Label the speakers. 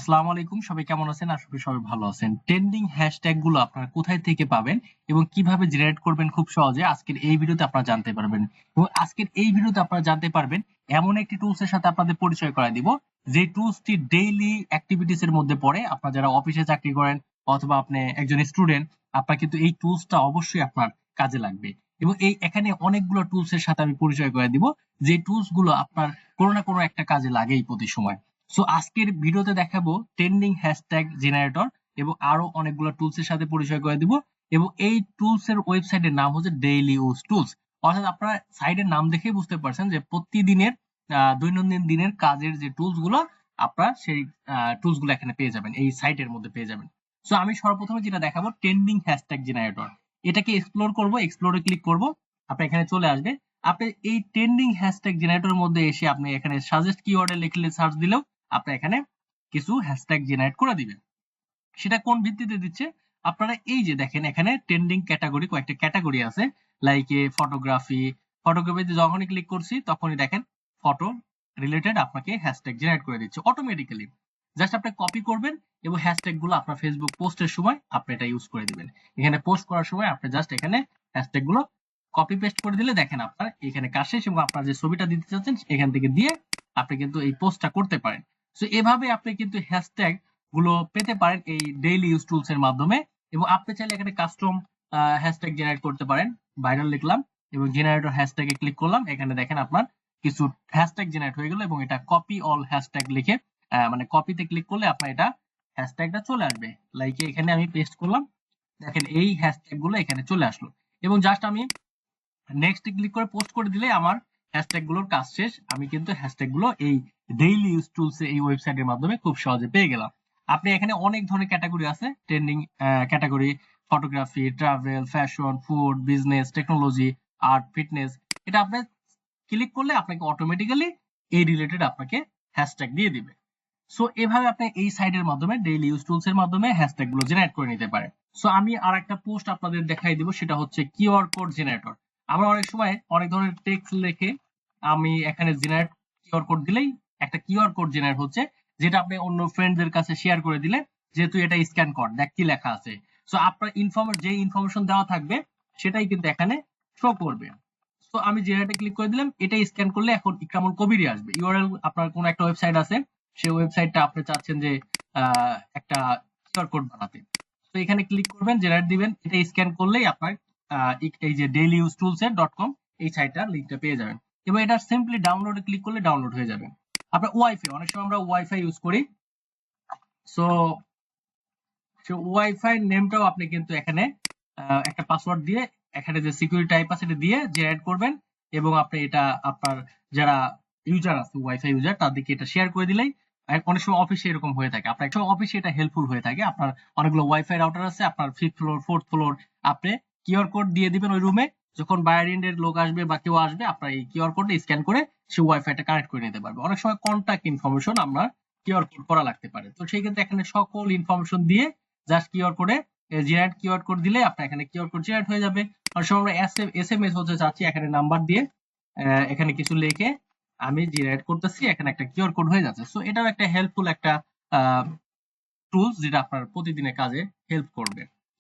Speaker 1: আসসালামু আলাইকুম, সবাই কেমন আছেন? আশা করি সবাই ভালো আছেন। ট্রেন্ডিং হ্যাশট্যাগ গুলো আপনারা কোথায় থেকে পাবেন এবং কিভাবে জেনারেট করবেন খুব সহজে আজকের এই ভিডিওতে আপনারা জানতে পারবেন। এবং আজকের এই ভিডিওতে আপনারা জানতে পারবেন এমন একটি টুলস এর সাথে আপনাদের পরিচয় করায় দিব যে টুলসটি ডেইলি অ্যাক্টিভিটিস এর মধ্যে পড়ে। আপনারা যারা অফিসে চাকরি করেন অথবা আপনি একজন স্টুডেন্ট, আপনার কিন্তু এই টুলসটা অবশ্যই আপনার কাজে লাগবে। এবং এখানে অনেকগুলো টুলস এর সাথে আমি পরিচয় করায় দিব যে টুলস গুলো আপনার কোনো না কোনো একটা কাজে লাগেই প্রতি সময়। সো আজকের ভিডিওতে দেখাবো ট্রেন্ডিং হ্যাশট্যাগ জেনারেটর এবং আরো অনেকগুলো টুলস এর সাথে পরিচয় করে দিব। এবং এই টুলস এর ওয়েবসাইটের নাম হচ্ছে ডেইলি ইউজ টুলস। অর্থাৎ আপনারা সাইডের নাম দেখেই বুঝতে পারছেন যে প্রতিদিনের দৈনন্দিন দিনের কাজের যে টুলস গুলো আপনারা সেই টুলস গুলো এখানে পেয়ে যাবেন, এই সাইটের মধ্যে পেয়ে যাবেন। সো আমি সর্বপ্রথমে যেটা দেখাবো ট্রেন্ডিং হ্যাশট্যাগ জেনারেটর, এটাকে এক্সপ্লোর করব। এক্সপ্লোরে ক্লিক করব, আপনি এখানে চলে আসবে। আপনি এই ট্রেন্ডিং হ্যাশট্যাগ জেনারেটরের মধ্যে এসে আপনি এখানে সাজেস্ট কিওয়ার্ডে লিখলে সার্চ দিলেও আপনি এখানে কিছু হ্যাশট্যাগ জেনারেট করে দিবেন। সেটা কোন ভিত্তিতে দিচ্ছে? আপনারা এই যে দেখেন এখানে ট্রেন্ডিং ক্যাটাগরি, কয়েকটা ক্যাটাগরি আছে, লাইক ফটোগ্রাফি। ফটোগ্রাফিতে যখনই ক্লিক করছি তখনই দেখেন ফটো রিলেটেড আপনাকে হ্যাশট্যাগ জেনারেট করে দিচ্ছে অটোমেটিক্যালি। জাস্ট আপনি কপি করবেন এবং হ্যাশট্যাগ গুলো আপনার ফেসবুক পোস্টের সময় আপনি এটা ইউজ করে দিবেন। এখানে পোস্ট করার সময় আপনি জাস্ট এখানে হ্যাশট্যাগ গুলো কপি পেস্ট করে দিলে দেখেন আপনার এখানে কাজ শেষ এবং আপনার যে ছবিটা দিতে চাচ্ছেন এখান থেকে দিয়ে আপনি কিন্তু এই পোস্টটা করতে পারেন। সো এভাবে আপনি কিন্তু হ্যাশট্যাগ গুলো পেতে পারেন এই ডেইলি ইউজ টুলস এর মাধ্যমে। এবং আপনি চাইলে এখানে কাস্টম হ্যাশট্যাগ জেনারেট করতে পারেন। ভাইরাল লিখলাম এবং জেনারেটর হ্যাশট্যাগে ক্লিক করলাম, এখানে দেখেন আপনার কিছু হ্যাশট্যাগ জেনারেট হয়ে গেল এবং এটা কপি অল হ্যাশট্যাগ লিখে মানে কপিতে ক্লিক করলে আপনার এটা হ্যাশট্যাগটা চলে আসবে। লাইক এখানে আমি পেস্ট করলাম, দেখেন এই হ্যাশট্যাগ গুলো এখানে চলে আসলো এবং জাস্ট আমি নেক্সট ক্লিক করে পোস্ট করে দিলে আমার হ্যাশট্যাগ গুলোর কাজ শেষ। আমি কিন্তু হ্যাশট্যাগ গুলো এই ডেইলি ইউজ টুলস এই ওয়েবসাইটের মাধ্যমে খুব সহজে পেয়ে গেলাম। আপনি এখানে অনেক ধরনের ক্যাটাগরি আছে, trending category, photography, travel, fashion, food, business, technology, art, fitness. এটা আপনি ক্লিক করলে আপনাকে অটোমেটিক্যালি এই রিলেটেড আপনাকে হ্যাশট্যাগ দিয়ে দিবে। সো এভাবে আপনি এই সাইটের মাধ্যমে ডেইলি ইউজ টুলস এর মাধ্যমে হ্যাশট্যাগ গুলো জেনারেট করে নিতে পারেন। সো আমি আর একটা পোস্ট আপনাদের দেখাই দিব, সেটা হচ্ছে কিউআর কোড জেনারেটর। আমরা অনেক সময় অনেক ধরনের টেক্সট লিখে আমি এখানে জেনারেট কিউআর কোড দিলেই একটা কিউআর কোড জেনারেট হচ্ছে, যেটা আপনি অন্য ফ্রেন্ডদের কাছে শেয়ার করে দিলে যেহেতু এটা স্ক্যান কর দেখ কি লেখা আছে। সো আপনার যে ইনফরমেশন দেওয়া থাকবে সেটাই কিন্তু এখানে শো করবে। সো আমি জেনারেটে ক্লিক করে দিলাম, এটা স্ক্যান করলে এখন ইকরামুল কবিরই আসবে। ইউআরএল আপনার কোন একটা ওয়েবসাইট আছে, সেই ওয়েবসাইটটা আপনি চাচ্ছেন যে একটা কিউআর কোড বানাতে। তো এখানে ক্লিক করবেন, জেনারেট দিবেন, এটা স্ক্যান করলেই আপনার এই যে ডেইলি ইউজ টুলস এর .com এই সাইটটার লিংকটা পেয়ে যাবেন এবং এটা সিম্পলি ডাউনলোডে ক্লিক করলে ডাউনলোড হয়ে যাবে। আপনার ওয়াইফাই, অনেক সময় আমরা ওয়াইফাই ইউজ করি। সো ওয়াইফাই নেমটাও আপনি কিন্তু এখানে একটা পাসওয়ার্ড দিয়ে এখানে যে সিকিউরিটি টাইপ আছে এটা দিয়ে জেনারেট করবেন এবং আপনি এটা আপনার যারা ইউজার আছে ওয়াইফাই ইউজার তাদেরকে এটা শেয়ার করে দিলেই অনেক সময় অফিসে এরকম হয়ে থাকে, আপনার সময় অফিসে এটা হেল্পফুল হয়ে থাকে। আপনার অনেকগুলো ওয়াইফাই রাউটার আছে, আপনার 5th ফ্লোর 4th ফ্লোর, আপনি কিউআর কোড দিয়ে দিবেন ওই রুমে, যখন বাইরের লোক আসবে বা কেউ আসবে আপনার এই কিউআর কোডটা স্ক্যান করে সে ওয়াইফাইটা কানেক্ট করে নিতে পারবে। অনেক সময় কন্টাক্ট ইনফরমেশন আমরা কিউআর কোড করা লাগতে পারে, তো সেই ক্ষেত্রে এখানে সকল ইনফরমেশন দিয়ে জাস্ট কিউআর কোডে জেনারেট কিউআর কোড দিলে আপনার এখানে কিউআর কোড জেনারেট হয়ে যাবে। অনেক সময় আমরা এসএমএস হতে চাচ্ছি, এখানে নাম্বার দিয়ে এখানে কিছু লিখে আমি জেনারেট করতেছি, এখানে একটা কিউআর কোড হয়ে যাচ্ছে। সো এটাও একটা হেল্পফুল একটা টুলস যেটা আপনার প্রতিদিনের কাজে হেল্প করবে।